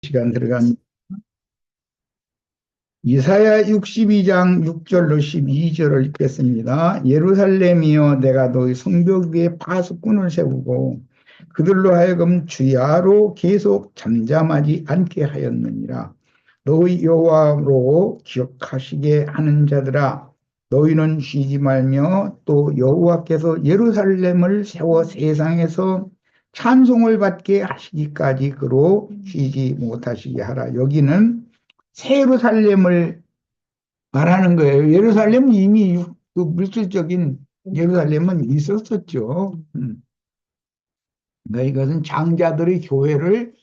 시간 들어간 이사야 62장 6절로 12절을 읽겠습니다. 예루살렘이여 내가 너희 성벽 위에 파수꾼을 세우고 그들로 하여금 주야로 계속 잠잠하지 않게 하였느니라. 너희 여호와로 기억하시게 하는 자들아 너희는 쉬지 말며 또 여호와께서 예루살렘을 세워 세상에서 찬송을 받게 하시기까지 그로 쉬지 못하시게 하라. 여기는 새 예루살렘을 말하는 거예요. 예루살렘은 이미 그 물질적인 예루살렘은 있었었죠. 그러니까 이것은 장자들의 교회를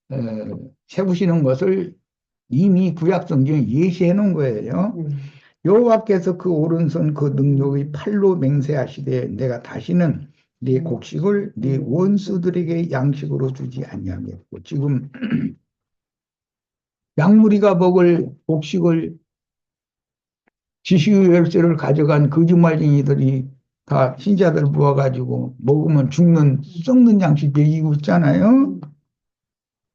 어, 세우시는 것을 이미 구약 성경에 예시해 놓은 거예요. 여호와께서 그 오른손 그 능력의 팔로 맹세하시되 내가 다시는 네 곡식을 네 원수들에게 양식으로 주지 아니하겠고, 지금 양무리가 먹을 곡식을 지식의 열쇠를 가져간 거짓말쟁이들이 다 신자들 모아가지고 먹으면 죽는 썩는 양식 먹이고 있잖아요.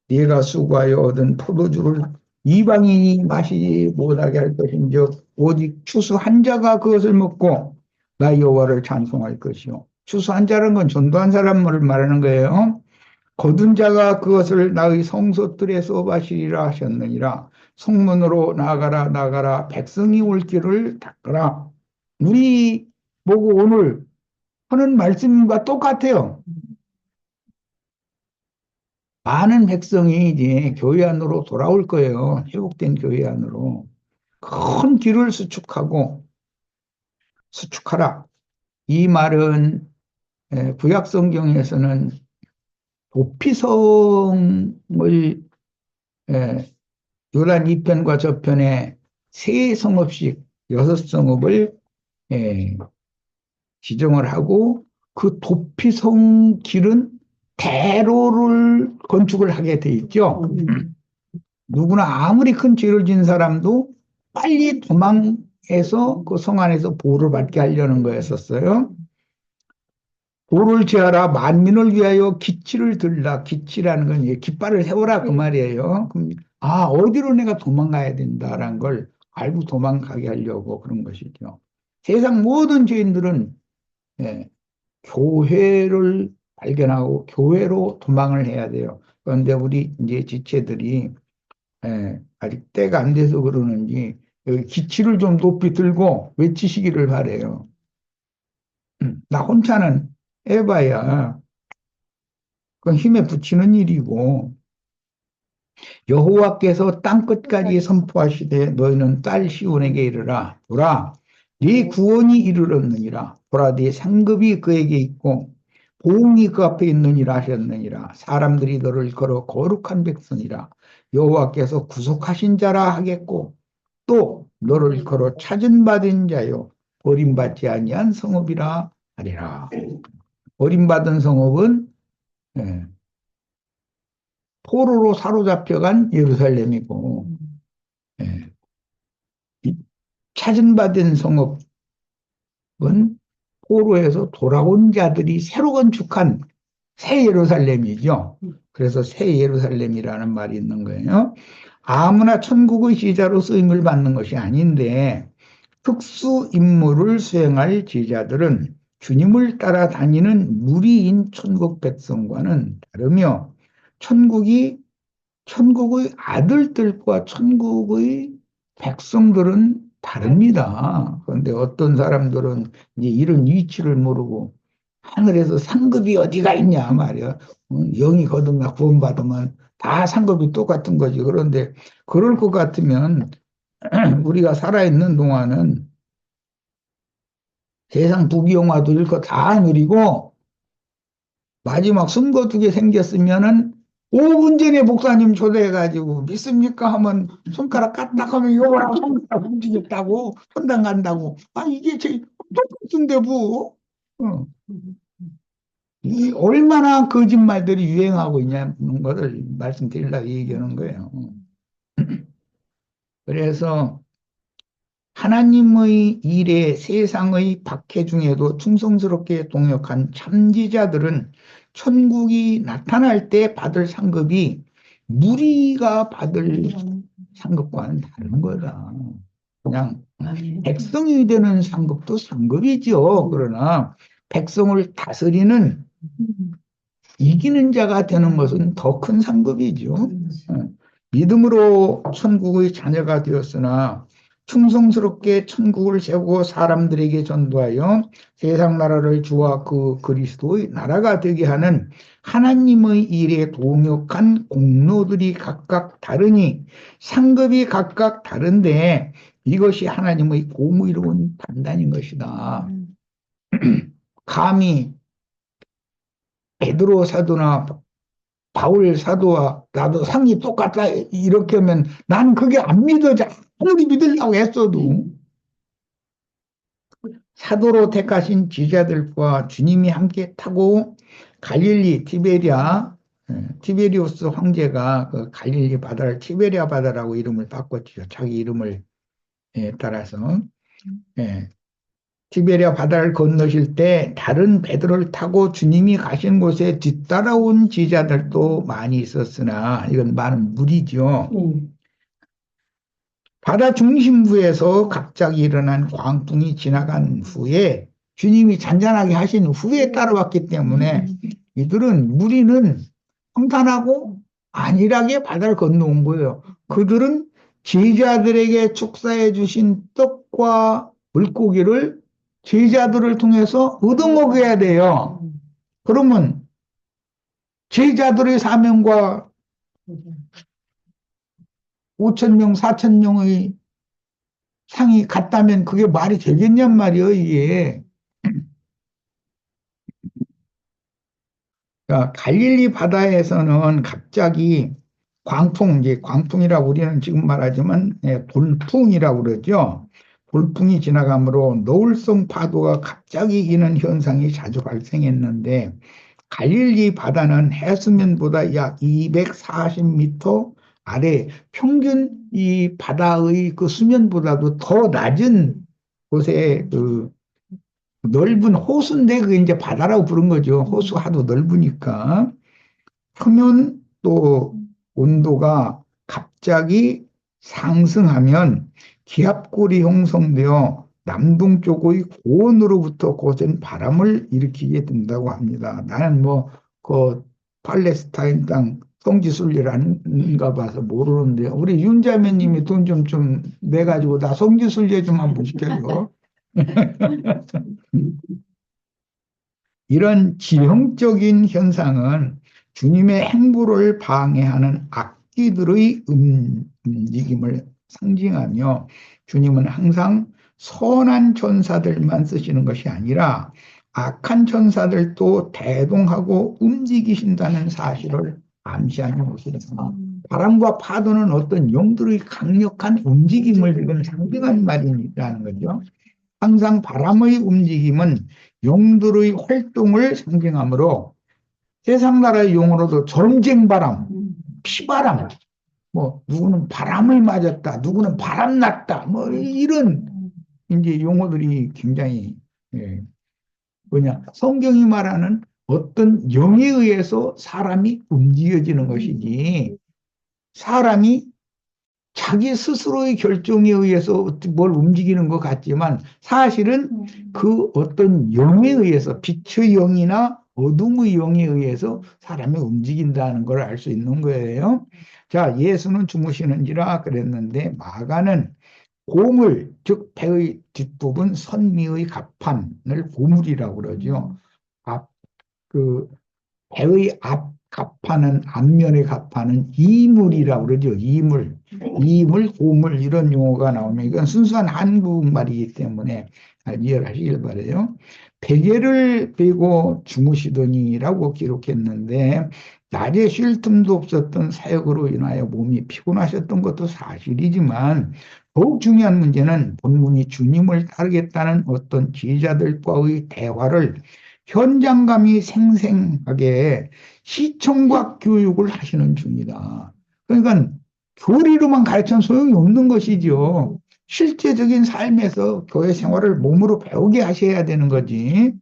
네가 수고하여 얻은 포도주를 이방인이 마시지 못하게 할 것인즉 오직 추수 한 자가 그것을 먹고 나 여호와를 찬송할 것이요. 추수 한 자라는 건 전도한 사람을 말하는 거예요. 거둔 자가 그것을 나의 성소들에서 마시리라 하셨느니라. 성문으로 나가라 나가라 백성이 올 길을 닦으라. 우리 보고 오늘 하는 말씀과 똑같아요. 많은 백성이 이제 교회 안으로 돌아올 거예요. 회복된 교회 안으로. 큰 길을 수축하라. 이 말은 구약 성경에서는 도피성을 요단 2편과 저편에 세 성읍씩 6성읍을 지정을 하고 그 도피성 길은 대로를 건축을 하게 돼 있죠. 누구나 아무리 큰 죄를 진 사람도 빨리 도망해서 그 성 안에서 보호를 받게 하려는 거였었어요. 도를 지어라 만민을 위하여 기치를 들라. 기치라는 건 이제 깃발을 세워라 그 말이에요. 그럼 어디로 내가 도망가야 된다라는 걸 알고 도망가게 하려고 그런 것이죠. 세상 모든 죄인들은 교회를 발견하고 교회로 도망을 해야 돼요. 그런데 우리 이제 지체들이 아직 때가 안 돼서 그러는지 여기 기치를 좀 높이 들고 외치시기를 바래요. 나 혼자는 해봐야 그 힘에 붙이는 일이고, 여호와께서 땅 끝까지 선포하시되 너희는 딸 시온에게 이르라. 보라, 네 구원이 이르렀느니라. 보라, 네 상급이 그에게 있고 보응이 그 앞에 있느니라 하셨느니라. 사람들이 너를 걸어 거룩한 백성이라. 여호와께서 구속하신 자라 하겠고 또 너를 걸어 찾은 받은 자요 버림받지 아니한 성읍이라 하리라. 버림받은 성읍은 포로로 사로잡혀간 예루살렘이고, 예, 찾은 받은 성읍은 포로에서 돌아온 자들이 새로 건축한 새 예루살렘이죠. 그래서 새 예루살렘이라는 말이 있는 거예요. 아무나 천국의 제자로 쓰임을 받는 것이 아닌데 특수 임무를 수행할 제자들은 주님을 따라다니는 무리인 천국 백성과는 다르며 천국의 아들들과 천국의 백성들은 다릅니다. 그런데 어떤 사람들은 이제 이런 이치를 모르고 하늘에서 상급이 어디가 있냐 말이야. 영이 거듭나 구원받으면 다 상급이 똑같은 거지. 그런데 그럴 것 같으면 우리가 살아있는 동안은 세상 부귀영화도 잃고 다 누리고 마지막 숨거두게 생겼으면은 5분 전에 목사님 초대해가지고 믿습니까 하면 손가락 까딱하면 요거랑 손가락 움직였다고 천당 간다고. 이게 제일 똑같은데 뭐. 이 얼마나 거짓말들이 유행하고 있냐는 것을 말씀드리려고 얘기하는 거예요. 그래서 하나님의 일에 세상의 박해 중에도 충성스럽게 동역한 참지자들은 천국이 나타날 때 받을 상급이 무리가 받을 상급과는 다른 거다. 그냥 백성이 되는 상급도 상급이죠. 그러나 백성을 다스리는 이기는 자가 되는 것은 더 큰 상급이죠. 믿음으로 천국의 자녀가 되었으나 충성스럽게 천국을 세우고 사람들에게 전도하여 세상 나라를 주와 그 그리스도의 나라가 되게 하는 하나님의 일에 동역한 공로들이 각각 다르니 상급이 각각 다른데 이것이 하나님의 공의로운 판단인 것이다. 감히 베드로 사도나 바울 사도와 나도 상이 똑같다 이렇게 하면 나는 그게 안 믿어져. 아무리 믿으려고 했어도 사도로 택하신 제자들과 주님이 함께 타고 갈릴리 티베리우스 황제가 그 갈릴리 바다를 티베리아 바다라고 이름을 바꿨죠. 자기 이름을 따라서 티베리아 바다를 건너실 때 다른 배들을 타고 주님이 가신 곳에 뒤따라온 제자들도 많이 있었으나 이건 많은 무리죠. 바다 중심부에서 갑자기 일어난 광풍이 지나간 후에 주님이 잔잔하게 하신 후에 따라왔기 때문에 이들은 무리는 평탄하고 안일하게 바다를 건너온 거예요. 그들은 제자들에게 축사해 주신 떡과 물고기를 제자들을 통해서 얻어먹어야 돼요. 그러면 제자들의 사명과 5천 명, 4천 명의 상이 같다면 그게 말이 되겠냔 말이에요, 이게. 그러니까 갈릴리 바다에서는 갑자기 이제 광풍이라고 우리는 지금 말하지만 돌풍이라고 그러죠. 돌풍이 지나가므로 노을성 파도가 갑자기 이는 현상이 자주 발생했는데 갈릴리 바다는 해수면보다 약 240m 아래 평균 이 바다의 그 수면보다도 더 낮은 곳에 그 넓은 호수인데 그게 이제 바다라고 부른 거죠. 호수 하도 넓으니까. 표면 또 온도가 갑자기 상승하면 기압골이 형성되어 남동쪽의 고온으로부터 거센 바람을 일으키게 된다고 합니다. 나는 그 팔레스타인 땅 성지순례라는가 봐서 모르는데 우리 윤자매님이 돈 좀 내가지고 나 성지순례 좀 한번 시켜줘. 이런 지형적인 현상은 주님의 행보를 방해하는 악기들의 움직임을 상징하며 주님은 항상 선한 천사들만 쓰시는 것이 아니라 악한 천사들도 대동하고 움직이신다는 사실을 암시하는 것입니다. 바람과 파도는 어떤 영들의 강력한 움직임을 지금 상징하는 말이라는 거죠. 항상 바람의 움직임은 용들의 활동을 상징하므로 세상 나라의 용어로도 전쟁바람, 피바람, 누구는 바람을 맞았다, 누구는 바람 났다, 이런 이제 용어들이 굉장히 성경이 말하는 어떤 영에 의해서 사람이 움직여지는 것이지 사람이 자기 스스로의 결정에 의해서 뭘 움직이는 것 같지만 사실은 그 어떤 영에 의해서 빛의 영이나 어둠의 영에 의해서 사람이 움직인다는 걸 알 수 있는 거예요. 자, 예수는 주무시는지라 그랬는데 마가는 고물, 즉 배의 뒷부분 선미의 갑판을 고물이라고 그러죠. 배의 앞 갑판은 앞면의 갑판은 이물이라고 그러죠. 이물, 고물 이런 용어가 나오면 이건 순수한 한국말이기 때문에 이해하시길 바래요. 베개를 베고 주무시더니라고 기록했는데 낮에 쉴 틈도 없었던 사역으로 인하여 몸이 피곤하셨던 것도 사실이지만 더욱 중요한 문제는 본문이 주님을 따르겠다는 어떤 제자들과의 대화를 현장감이 생생하게 시청과 교육을 하시는 중이다. 그러니까 교리로만 가르치면 소용이 없는 것이죠. 실제적인 삶에서 교회 생활을 몸으로 배우게 하셔야 되는 거지.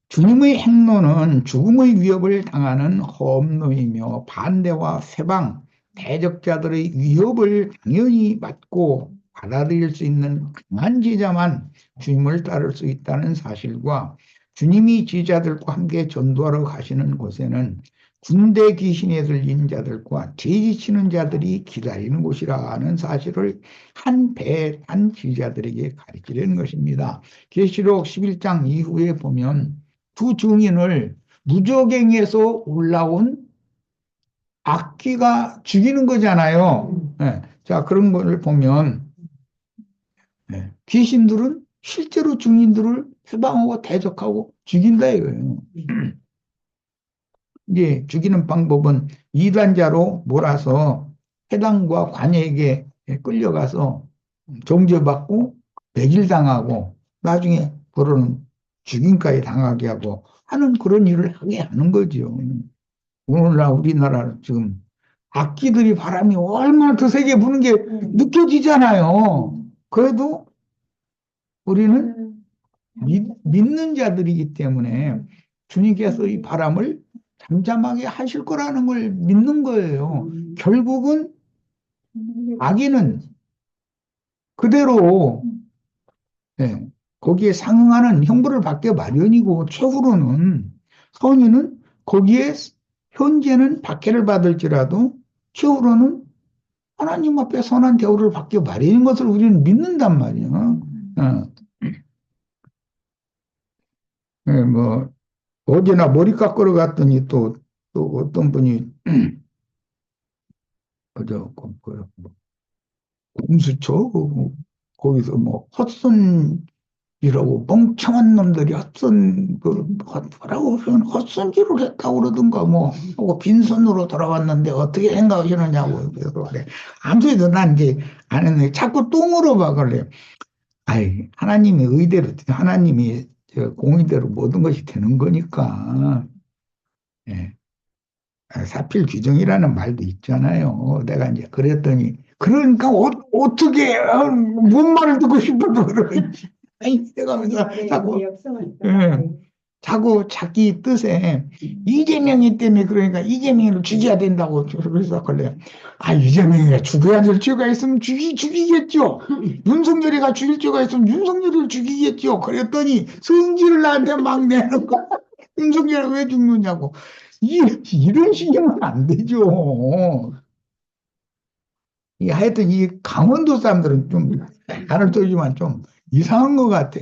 주님의 행로는 죽음의 위협을 당하는 험로이며 반대와 세방, 대적자들의 위협을 당연히 맞고 받아들일 수 있는 강한 제자만 주님을 따를 수 있다는 사실과 주님이 제자들과 함께 전도하러 가시는 곳에는 군대 귀신에 들린 자들과 죄지치는 자들이 기다리는 곳이라는 사실을 한 배 한 제자들에게 가르치려는 것입니다. 계시록 11장 이후에 보면 두 증인을 무적행에서 올라온 악귀가 죽이는 거잖아요. 네. 자, 그런 거를 보면 네. 귀신들은 실제로 증인들을 해방하고 대적하고 죽인다 이거예요. 이제 죽이는 방법은 이단자로 몰아서 해당과 관에게 끌려가서 정죄받고 매질당하고 나중에 그런 죽임까지 당하게 하고 하는 그런 일을 하게 하는 거죠. 오늘날 우리나라 지금 악기들이 바람이 얼마나 더 세게 부는 게 느껴지잖아요. 그래도 우리는 믿는 자들이기 때문에 주님께서 이 바람을 잠잠하게 하실 거라는 걸 믿는 거예요. 결국은 악인은 그대로 예, 거기에 상응하는 형벌을 받게 마련이고 최후로는 선인은 거기에 현재는 박해를 받을지라도 최후로는 하나님 앞에 선한 대우를 받게 마련인 것을 우리는 믿는단 말이에요. 예, 뭐 어제나 머리 깎으러 갔더니 또 어떤 분이 그저 뭐 공수처 거기서 뭐 헛손이라고 멍청한 놈들이 헛손 뭐라고 표현 헛손질을 했다고 그러던가 뭐 하고 빈손으로 돌아왔는데 어떻게 생각하시느냐고 그래서 그래 아무 소리도 난 이제 안 했는데 자꾸 또 물어봐 그래. 아이 하나님의 의대로 하나님이 저 공의대로 모든 것이 되는 거니까 예. 사필 규정이라는 말도 있잖아요. 내가 이제 그랬더니 그러니까 어떻게 뭔 말을 듣고 싶어도 그러지. 아니 내가 그래서 자꾸 예, 자꾸 자기 뜻에 이재명이 때문에 그러니까 이재명을 죽여야 된다고 그래서 그래. 아 이재명이가 죽어야 될 죄가 있으면 죽이겠죠. 윤석열이가 죽일 죄가 있으면 윤석열을 죽이겠죠. 그랬더니 성질을 나한테 막 내는 거. 윤석열 왜 죽느냐고. 이런 식이면 안 되죠. 하여튼 이 강원도 사람들은 좀, 나를 떠지만 좀 이상한 것 같아.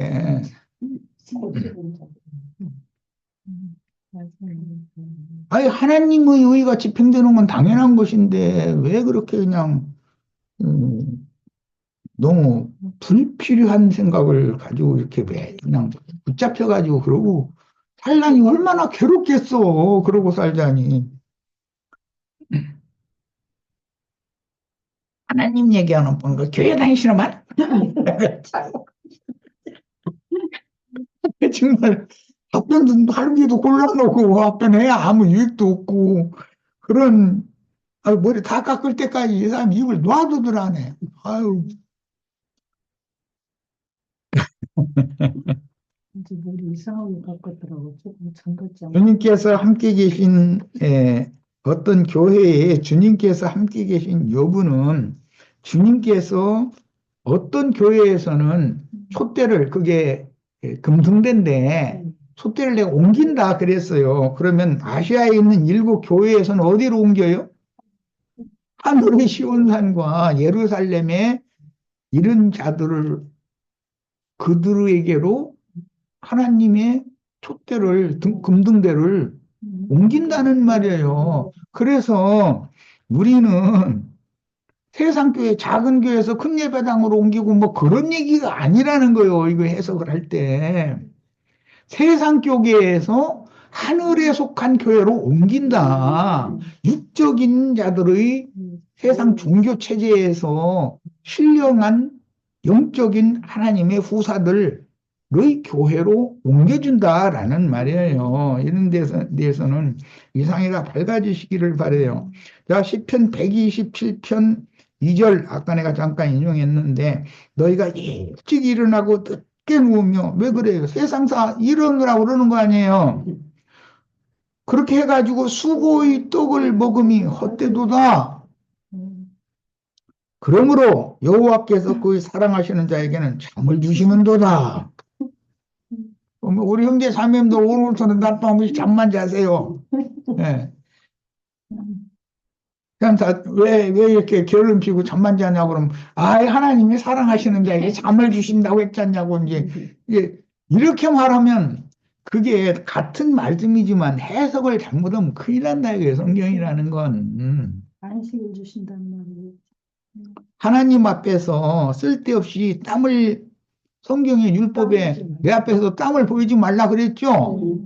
아니, 하나님의 의가 집행되는 건 당연한 것인데, 왜 그렇게 그냥, 음, 너무 불필요한 생각을 가지고 이렇게 왜 그냥 붙잡혀가지고 그러고, 살라니 얼마나 괴롭겠어. 그러고 살자니. 하나님 얘기하는 분과 교회 다니시는 말? 정말 답변도 하기도 곤란하고 답변해 아무 유익도 없고 그런 머리 다 깎을 때까지 이 사람 입을 놔두들 안 해. 아유. 이제 머리 이상하게 바꿨더라고. 조금 잠갔지 않아? 주님께서 함께 계신 어떤 교회에 주님께서 함께 계신 여부는 주님께서 어떤 교회에서는 촛대를 그게 금승대인데 촛대를 내가 옮긴다 그랬어요. 그러면 아시아에 있는 7교회에서는 어디로 옮겨요? 하늘의 시온산과 예루살렘에 이른 자들을 그들에게로 하나님의 촛대를 금등대를 옮긴다는 말이에요. 그래서 우리는 세상 교회 작은 교회에서 큰 예배당으로 옮기고 뭐 그런 얘기가 아니라는 거예요. 이거 해석을 할 때. 세상 교계에서 하늘에 속한 교회로 옮긴다. 육적인 자들의 세상 종교 체제에서 신령한 영적인 하나님의 후사들의 교회로 옮겨준다라는 말이에요. 이런 대해서는 이상희가 밝아지시기를 바래요. 자, 시편 127편 2절 아까 내가 잠깐 인용했는데 너희가 일찍 일어나고 깨놓으며 왜 그래요? 세상사 이러느라고 그러는 거 아니에요. 그렇게 해가지고 수고의 떡을 먹음이 헛되도다. 음, 그러므로 여호와께서 그의 사랑하시는 자에게는 잠을 주시는도다. 음, 그러면 우리 형제 자매님도 오늘부터는 낮밤 한 번씩 잠만 자세요. 예. 음, 그냥 왜 이렇게 게으름 피고 잠만 자냐고 그러면, 하나님이 사랑하시는 자에게 잠을 주신다고 했잖냐고, 이제, 이렇게 말하면, 그게 같은 말씀이지만 해석을 잘못하면 큰일 난다, 이게 성경이라는 건. 안식을 주신단 말이에요. 음, 하나님 앞에서 쓸데없이 성경의 율법에 내 앞에서 땀을 보이지 말라 그랬죠?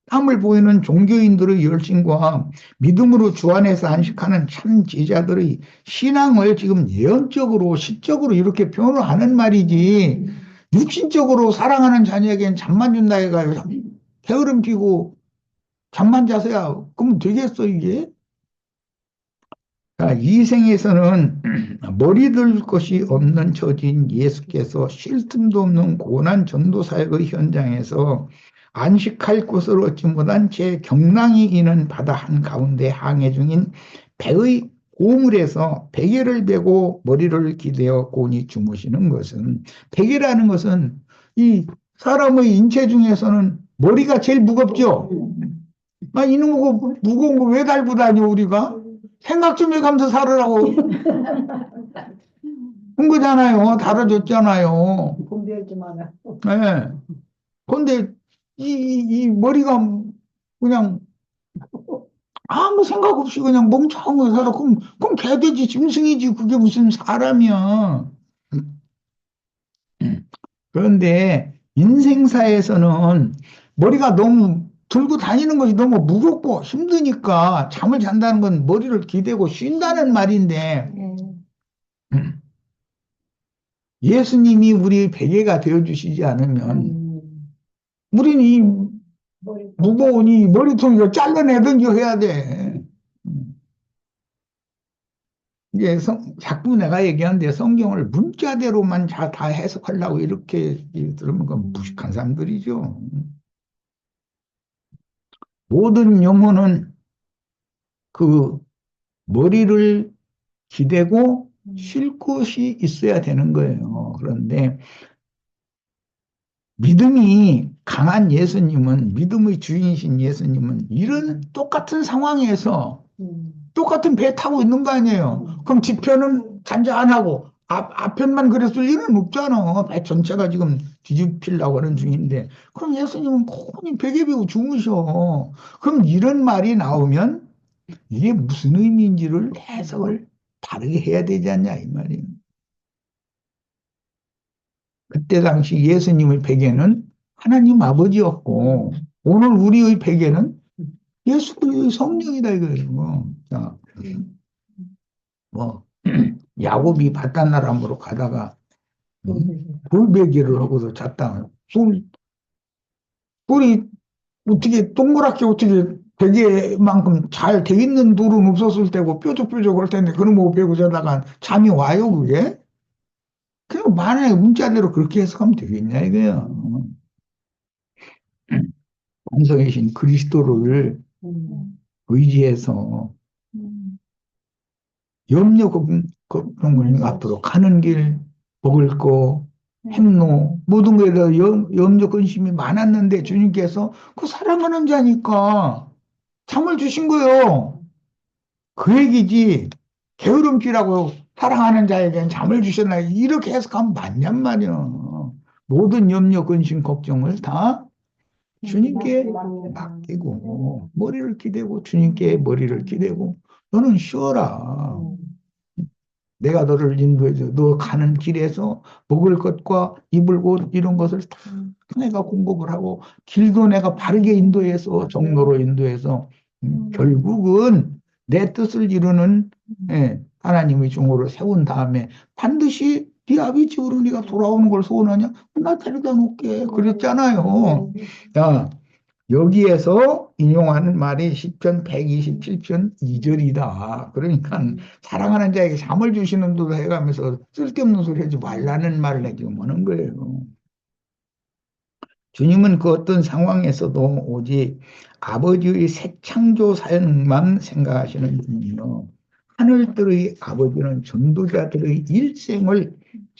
땀을 보이는 종교인들의 열심과 믿음으로 주 안에서 안식하는 참 제자들의 신앙을 지금 예언적으로, 시적으로 이렇게 표현을 하는 말이지, 육신적으로 사랑하는 자녀에겐 잠만 준다 해가지고, 게으름 피고 잠만 자세요. 그러면 되겠어, 이게? 자, 이 생에서는 머리 들 것이 없는 처지인 예수께서 쉴 틈도 없는 고난 전도사역의 현장에서 안식할 곳을 얻지 못한 채 경랑이 이는 바다 한가운데 항해 중인 배의 고물에서 베개를 베고 머리를 기대어 곤히 주무시는 것은, 베개라는 것은 이 사람의 인체 중에서는 머리가 제일 무겁죠. 이놈 무거운 거 왜 달고 다녀 우리가? 생각 좀 해가면서 살으라고 한 거잖아요. 다뤄줬잖아요. 공부하지 마라. 예. 근데 이 머리가 그냥 아무 생각 없이 그냥 멍청하게 살아. 그럼 개돼지 짐승이지. 그게 무슨 사람이야. 그런데 인생사에서는 머리가 너무 들고 다니는 것이 너무 무겁고 힘드니까 잠을 잔다는 건 머리를 기대고 쉰다는 말인데, 예수님이 우리 베개가 되어주시지 않으면 우리는 이 무거운 이 머리통이가 잘라내든지 해야 돼. 이게 자꾸 내가 얘기하는데 성경을 문자대로만 다 해석하려고 이렇게 들으면 그건 무식한 사람들이죠. 모든 영혼은 그 머리를 기대고 쉴 곳이 있어야 되는 거예요. 그런데 믿음이 강한 예수님은, 믿음의 주인이신 예수님은 이런 똑같은 상황에서 똑같은 배 타고 있는 거 아니에요. 그럼 뒤편은 잔잔하고 앞편만 그랬을 일은 없잖아. 배 전체가 지금 뒤집히려고 하는 중인데. 그럼 예수님은 콘히 베개 베고 주무셔. 그럼 이런 말이 나오면 이게 무슨 의미인지를 해석을 다르게 해야 되지 않냐 이 말이에요. 그때 당시 예수님의 베개는 하나님 아버지였고, 오늘 우리의 베개는 예수 그리스도의 성령이다 이거예요. 자, 뭐 야곱이 바닷나람으로 가다가 돌베개를 하고서 잤다. 돌이 어떻게 동그랗게 어떻게 베개만큼 잘 돼 있는 돌은 없었을 테고 뾰족뾰족 할 텐데 그런 거 베고 자다가 잠이 와요 그게? 그냥 만약에 문자대로 그렇게 해석하면 되겠냐 이거야. 완성이신 그리스도를 의지해서 염려 걱정 앞으로 가는 길 먹을 거 행로 모든 거에 대해서 염려 근심이 많았는데 주님께서 그 사랑하는 자니까 잠을 주신 거예요. 그 얘기지 게으름 피라고 사랑하는 자에게는 잠을 주셨나 이렇게 해석하면 맞냔 말이야. 모든 염려 근심 걱정을 다 주님께 맡기고 머리를 기대고 주님께 머리를 기대고 너는 쉬어라. 내가 너를 인도해줘. 너 가는 길에서 먹을 것과 입을 옷 이런 것을 다 내가 공급을 하고 길도 내가 바르게 인도해서 정로로 인도해서 결국은 내 뜻을 이루는 하나님의 종으로 세운 다음에 반드시 네 아비 집으로 네가 돌아오는 걸 소원하냐? 나 데려다 놓을게. 그랬잖아요. 야, 여기에서 인용하는 말이 시편 127편 2절이다. 그러니까 사랑하는 자에게 잠을 주시는 도다 해가면서 쓸데없는 소리 하지 말라는 말을 지금 하는 거예요. 주님은 그 어떤 상황에서도 오직 아버지의 새 창조 사역만 생각하시는 분이요. 하늘들의 아버지는 전도자들의 일생을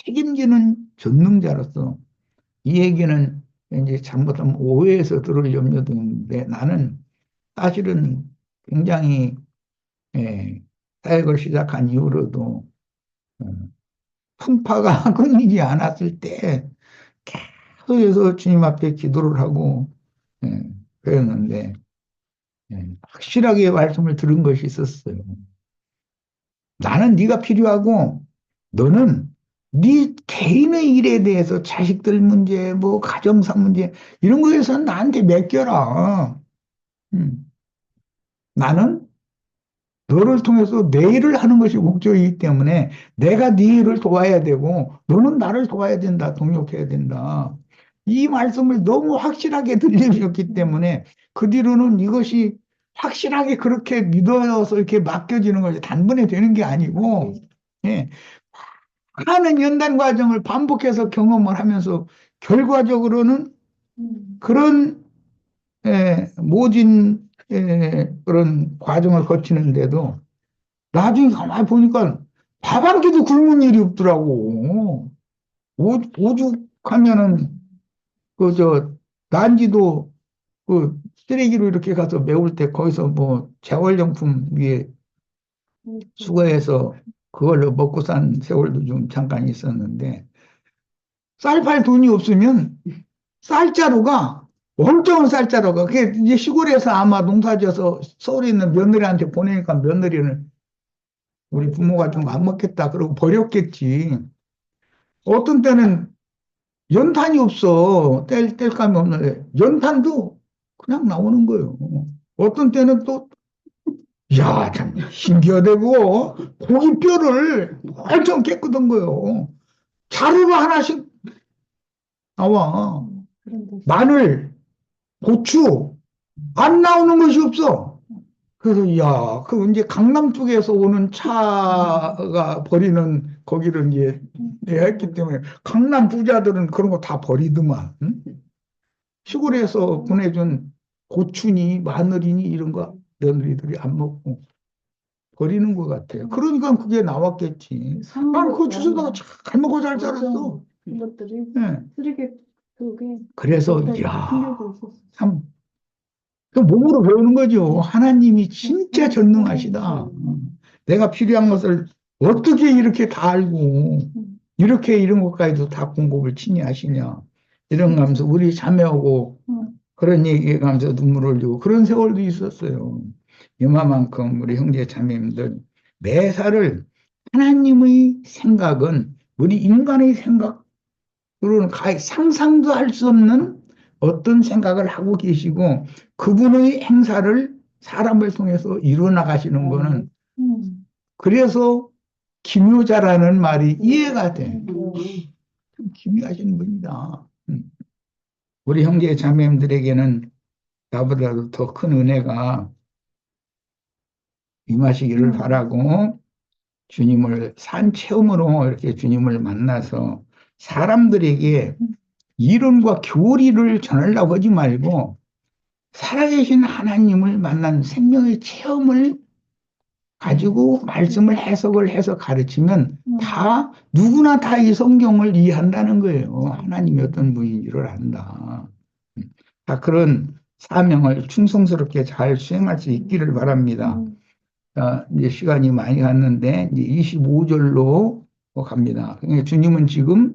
책임지는 전능자로서 이 얘기는 이제 잘못하면 오해해서 들을 염려도 있는데 나는 사실은 굉장히 사역을 시작한 이후로도 어, 풍파가 끊이지 않았을 때 계속해서 주님 앞에 기도를 하고 예, 그랬는데 확실하게 말씀을 들은 것이 있었어요. 나는 네가 필요하고 너는 네 개인의 일에 대해서 자식들 문제, 뭐 가정사 문제 이런 거에서는 나한테 맡겨라. 음. 나는 너를 통해서 내 일을 하는 것이 목적이기 때문에 내가 네 일을 도와야 되고 너는 나를 도와야 된다, 동역해야 된다. 이 말씀을 너무 확실하게 들려주셨기 때문에 그 뒤로는 이것이 확실하게 그렇게 믿어서 이렇게 맡겨지는 것이 단번에 되는 게 아니고 예, 하는 연단 과정을 반복해서 경험을 하면서 결과적으로는 그런 모진 그런 과정을 거치는데도 나중에 가만히 보니까 밥 한 끼도 굶은 일이 없더라고. 오죽하면은 난지도 쓰레기로 이렇게 가서 메울 때 거기서 뭐 재활용품 위에 수거해서 그걸로 먹고 산 세월도 좀 잠깐 있었는데 쌀 팔 돈이 없으면 쌀자루가 멀쩡한 쌀자루가 그게 이제 시골에서 아마 농사지어서 서울에 있는 며느리한테 보내니까 며느리는 우리 부모가 좀 안 먹겠다 그러고 버렸겠지. 어떤 때는 연탄이 없어. 뗄감이 없는데 연탄도 그냥 나오는 거예요. 어떤 때는 또 야, 참 신기하다고 고기뼈를 엄청 깨끗한 거예요. 자루로 하나씩 나와. 마늘, 고추 안 나오는 것이 없어. 그래서 야, 그 이제 강남 쪽에서 오는 차가 버리는 거기를 이제 내가 했기 때문에 강남 부자들은 그런 거 다 버리더만. 응? 시골에서 보내준 고추니 마늘이니 이런 거 며느리들이 안 먹고 버리는 것 같아요. 그러니까 그게 나왔겠지. 나는 그거 주워다가 잘 먹고 잘 살았어. 이것들이 예. 쓰레기 속에 그래서 야, 참 그 몸으로 배우는 거죠. 하나님이 진짜 전능하시다. 내가 필요한 것을 어떻게 이렇게 다 알고 이렇게 이런 것까지도 다 공급을 친히 하시냐. 이런 감면서 우리 자매하고 그런 얘기에 가면서 눈물 흘리고 그런 세월도 있었어요. 이마만큼 우리 형제 자매님들 매사를 하나님의 생각은 우리 인간의 생각으로는 상상도 할 수 없는 어떤 생각을 하고 계시고 그분의 행사를 사람을 통해서 이루어 나가시는 거는 그래서 기묘자라는 말이 이해가 돼. 참 기묘하신 분이다. 우리 형제 자매님들에게는 나보다도 더 큰 은혜가 임하시기를 바라고 주님을 산 체험으로 이렇게 주님을 만나서 사람들에게 이론과 교리를 전하려고 하지 말고 살아계신 하나님을 만난 생명의 체험을 가지고 말씀을 해석을 해서 가르치면 다 누구나 다 이 성경을 이해한다는 거예요. 하나님이 어떤 분인지를 안다. 다 그런 사명을 충성스럽게 잘 수행할 수 있기를 바랍니다. 이제 시간이 많이 갔는데 이제 25절로 갑니다. 그러니까 주님은 지금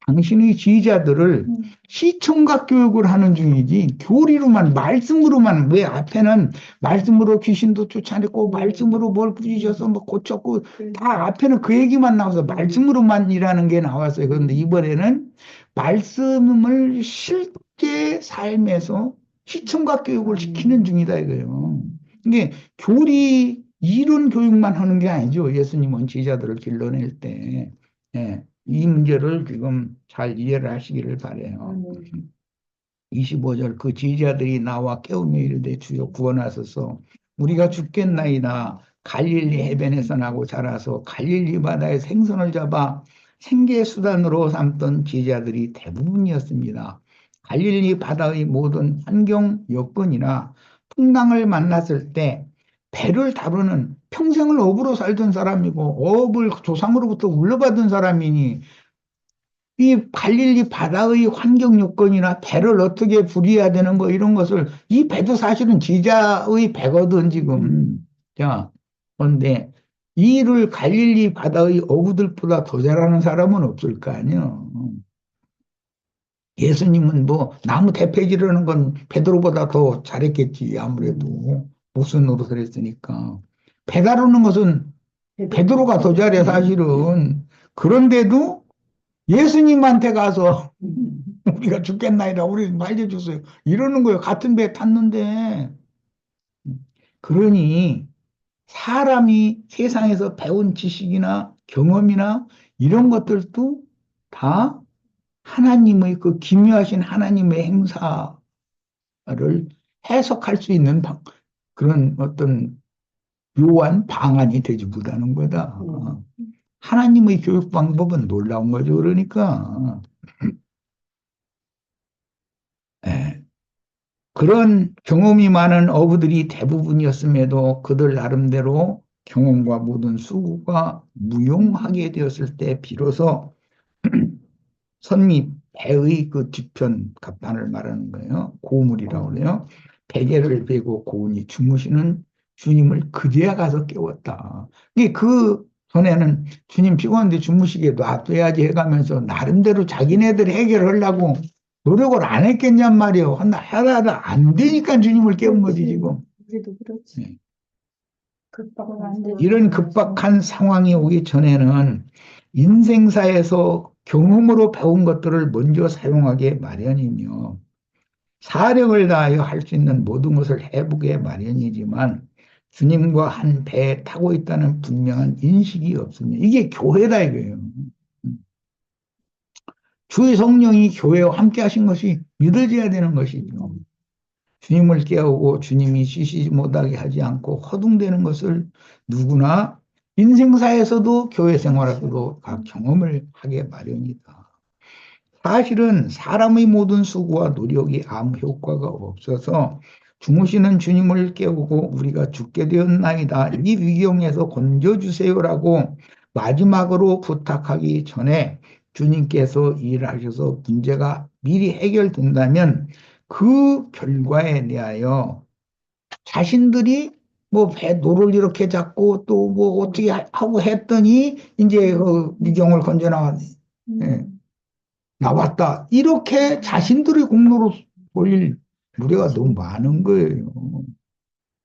당신의 지휘자들을 시청각 교육을 하는 중이지 교리로만 말씀으로만 왜 앞에는 말씀으로 귀신도 쫓아냈고 말씀으로 뭘 부딪혀서 뭐 고쳤고 다 앞에는 그 얘기만 나와서 말씀으로만 일하는 게 나왔어요. 그런데 이번에는 말씀을 실제 삶에서 시청각 교육을 시키는 중이다 이거예요. 이게 교리 이론 교육만 하는 게 아니죠. 예수님은 제자들을 길러낼 때. 예. 이 문제를 지금 잘 이해를 하시기를 바래요. 25절 그 제자들이 나와 깨우며 이르되 주여 구원하소서 우리가 죽겠나이다. 갈릴리 해변에서 나고 자라서 갈릴리 바다에 생선을 잡아 생계 수단으로 삼던 제자들이 대부분이었습니다. 갈릴리 바다의 모든 환경 여건이나 풍랑을 만났을 때 배를 다루는 평생을 어부로 살던 사람이고 어업을 조상으로부터 물려받은 사람이니 이 갈릴리 바다의 환경 요건이나 배를 어떻게 부려야 되는 거 이런 것을 이 배도 사실은 제자의 배거든 지금. 자, 그런데 이 일을 갈릴리 바다의 어부들보다 더 잘하는 사람은 없을 거 아니야. 예수님은 뭐 나무 대패질하는 건 베드로보다 더 잘했겠지 아무래도 무슨 노릇을 했으니까. 배 다루는 것은 베드로가 더 잘해 사실은. 그런데도 예수님한테 가서 우리가 죽겠나이다. 우리 좀 살려주세요. 이러는 거예요. 같은 배에 탔는데. 그러니 사람이 세상에서 배운 지식이나 경험이나 이런 것들도 다 하나님의 그 기묘하신 하나님의 행사를 해석할 수 있는 그런 어떤 묘한 방안이 되지 못하는 거다. 하나님의 교육 방법은 놀라운 거죠. 그러니까. 예. 그런 경험이 많은 어부들이 대부분이었음에도 그들 나름대로 경험과 모든 수고가 무용하게 되었을 때 비로소 선미 배의 그 뒤편 갑판을 말하는 거예요. 고물이라고 그래요. 베개를 베고 고운이 주무시는 주님을 그제야 가서 깨웠다. 이게 그 전에는 주님 피곤한데 주무시게 놔둬야지 해가면서 나름대로 자기네들 해결하려고 노력을 안 했겠냔 말이에요. 하다 안 되니까 주님을 깨운 거지 지금. 우리도 그렇지. 네. 급박은 안 되지. 이런 급박한 상황이 오기 전에는 인생사에서 경험으로 배운 것들을 먼저 사용하게 마련이며 사력을 다하여 할 수 있는 모든 것을 해보게 마련이지만 주님과 한 배에 타고 있다는 분명한 인식이 없으면 이게 교회다 이거예요. 주의 성령이 교회와 함께 하신 것이 믿어져야 되는 것이죠. 주님을 깨우고 주님이 쉬지 못하게 하지 않고 허둥대는 것을 누구나 인생사에서도 교회 생활에서도 각 경험을 하게 마련이다. 사실은 사람의 모든 수고와 노력이 아무 효과가 없어서 주무시는 주님을 깨우고 우리가 죽게 되었나이다. 이 위경에서 건져주세요라고 마지막으로 부탁하기 전에 주님께서 일하셔서 문제가 미리 해결된다면 그 결과에 대하여 자신들이 뭐 배 노를 이렇게 잡고 또 뭐 어떻게 하고 했더니 이제 그 미경을 건져 나왔다. 이렇게 자신들의 공로로 보일 무리가 너무 많은 거예요.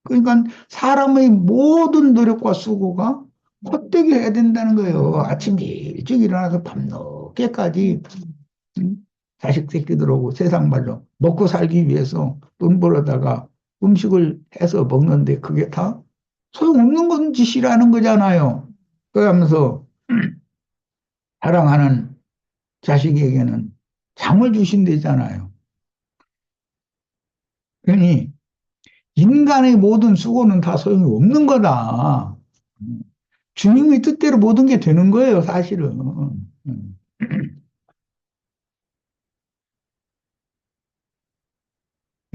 그러니까 사람의 모든 노력과 수고가 헛되게 해야 된다는 거예요. 아침 일찍 일어나서 밤늦게까지 자식 새끼들하고 세상 말로 먹고 살기 위해서 돈 벌어다가 음식을 해서 먹는데 그게 다 소용없는 건 짓이라는 거잖아요. 그러면서 사랑하는 자식에게는 잠을 주신대잖아요. 그러니 인간의 모든 수고는 다 소용이 없는 거다. 주님의 뜻대로 모든 게 되는 거예요, 사실은.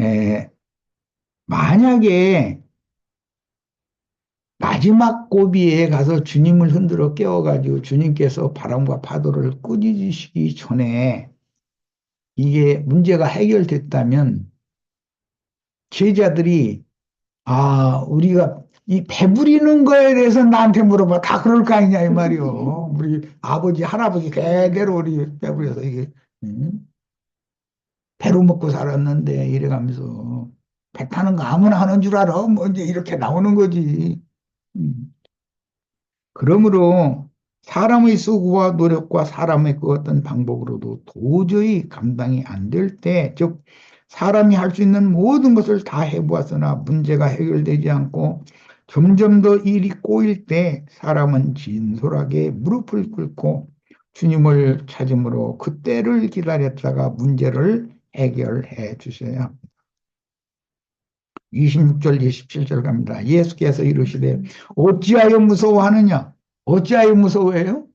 에, 만약에 마지막 고비에 가서 주님을 흔들어 깨워가지고 주님께서 바람과 파도를 꾸짖으시기 전에 이게 문제가 해결됐다면 제자들이 우리가 이 배부리는 거에 대해서 나한테 물어봐. 다 그럴 거 아니냐, 이 말이요. 우리 아버지, 할아버지 대대로 우리 배부려서 이게, 배로 먹고 살았는데, 이래가면서, 배 타는 거 아무나 하는 줄 알아? 뭐, 이제 이렇게 나오는 거지. 그러므로 사람의 수고와 노력과 사람의 그 어떤 방법으로도 도저히 감당이 안 될 때, 즉, 사람이 할 수 있는 모든 것을 다 해보았으나 문제가 해결되지 않고 점점 더 일이 꼬일 때 사람은 진솔하게 무릎을 꿇고 주님을 찾음으로 그때를 기다렸다가 문제를 해결해 주셔야 합니다. 26절, 27절 갑니다. 예수께서 이르시되 어찌하여 무서워하느냐? 어찌하여 무서워해요?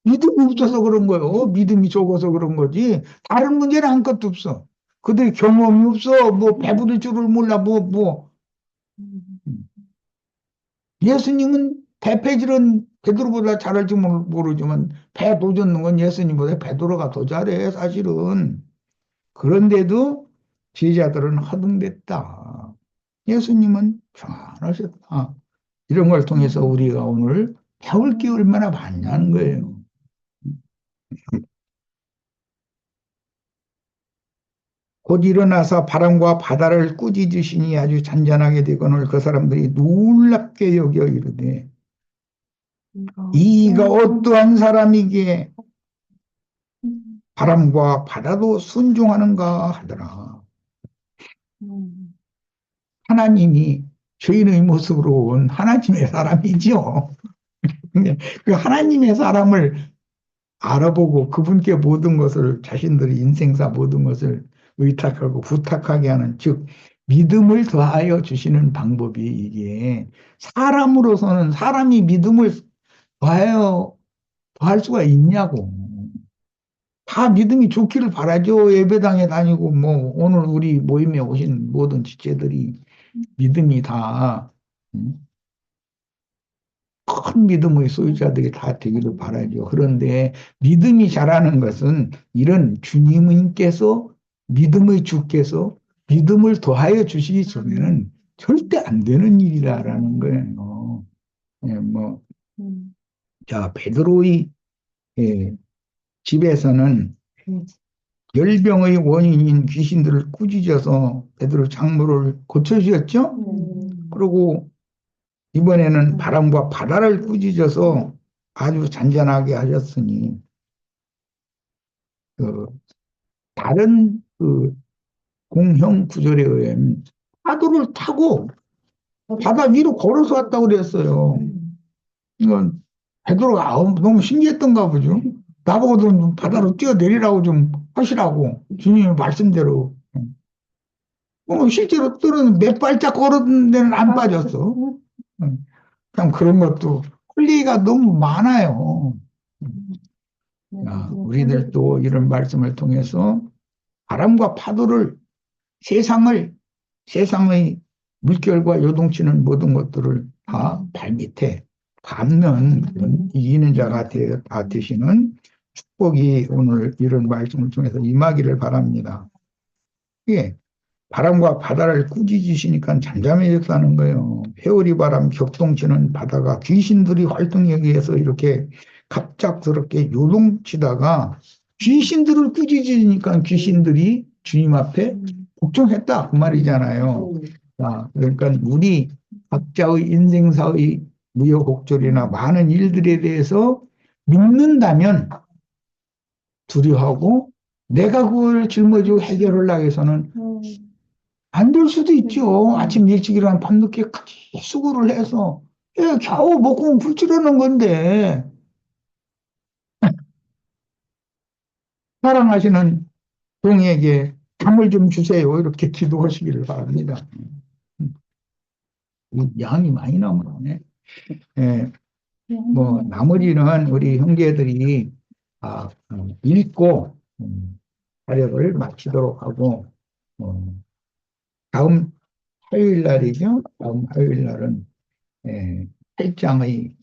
믿음이 없어서 그런 거예요. 믿음이 적어서 그런 거지. 다른 문제는 아무것도 없어. 그들이 경험이 없어. 뭐 배부를 줄을 몰라. 예수님은 배패질은 베드로보다 잘할지 모르지만 배 도젓는 건 예수님보다 베드로가 더 잘해 사실은. 그런데도 제자들은 허둥댔다. 예수님은 편하셨다. 이런 걸 통해서 우리가 오늘 배울 게 얼마나 많냐는 거예요. 곧 일어나서 바람과 바다를 꾸짖으시니 아주 잔잔하게 되거늘 그 사람들이 놀랍게 여겨 이르되 이가 어떠한 사람이기에 바람과 바다도 순종하는가 하더라. 하나님이 죄인의 모습으로 온 하나님의 사람이죠. 근데 그 하나님의 사람을 알아보고 그분께 모든 것을 자신들의 인생사 모든 것을 의탁하고 부탁하게 하는 즉 믿음을 더하여 주시는 방법이 이게 사람으로서는 사람이 믿음을 더할 수가 있냐고. 다 믿음이 좋기를 바라죠. 예배당에 다니고 뭐 오늘 우리 모임에 오신 모든 지체들이 믿음이 다 큰 믿음의 소유자들이 다 되기를 바라죠. 그런데 믿음이 자라는 것은 이런 주님께서 믿음의 주께서 믿음을 더하여 주시기 전에는 절대 안 되는 일이라는 거예요. 예, 자, 베드로의 집에서는 열병의 원인인 귀신들을 꾸짖어서 베드로 장모를 고쳐주셨죠? 그리고 이번에는 바람과 바다를 꾸짖어서 아주 잔잔하게 하셨으니 다른 공형 구절에 의하면 파도를 타고 바다 위로 걸어서 왔다고 그랬어요. 이건 베드로가 너무 신기했던가 보죠. 나보고 좀 바다로 뛰어내리라고 좀 하시라고 주님의 말씀대로. 실제로 떨어는 몇 발짝 걸었는 데는 안 빠졌어. 참 그런 것도 홀리가 너무 많아요. 우리들도 이런 말씀을 통해서 바람과 파도를 세상의 물결과 요동치는 모든 것들을 다 발밑에 밟는 이기는 자가 다 되시는 축복이 오늘 이런 말씀을 통해서 임하기를 바랍니다. 예. 바람과 바다를 꾸짖으시니까 잠잠해졌다는 거예요. 회오리 바람 격동치는 바다가 귀신들이 활동에 의해서 이렇게 갑작스럽게 요동치다가 귀신들을 꾸짖으니까 귀신들이 주님 앞에 복종했다 그 말이잖아요. 자, 그러니까 우리 각자의 인생사의 무효곡절이나 많은 일들에 대해서 믿는다면 두려워하고 내가 그걸 짊어지고 해결하려고 해서는 안 될 수도 있죠. 아침 일찍 일어나 밤늦게까지 수고를 해서 겨우 먹고 굶주려는 건데 사랑하시는 종에게 담을 좀 주세요. 이렇게 기도하시기를 바랍니다. 양이 많이 남았네. 예, 나머지는 우리 형제들이 읽고 자료를 마치도록 하고 다음 화요일 날이죠. 다음 화요일 날은 8장의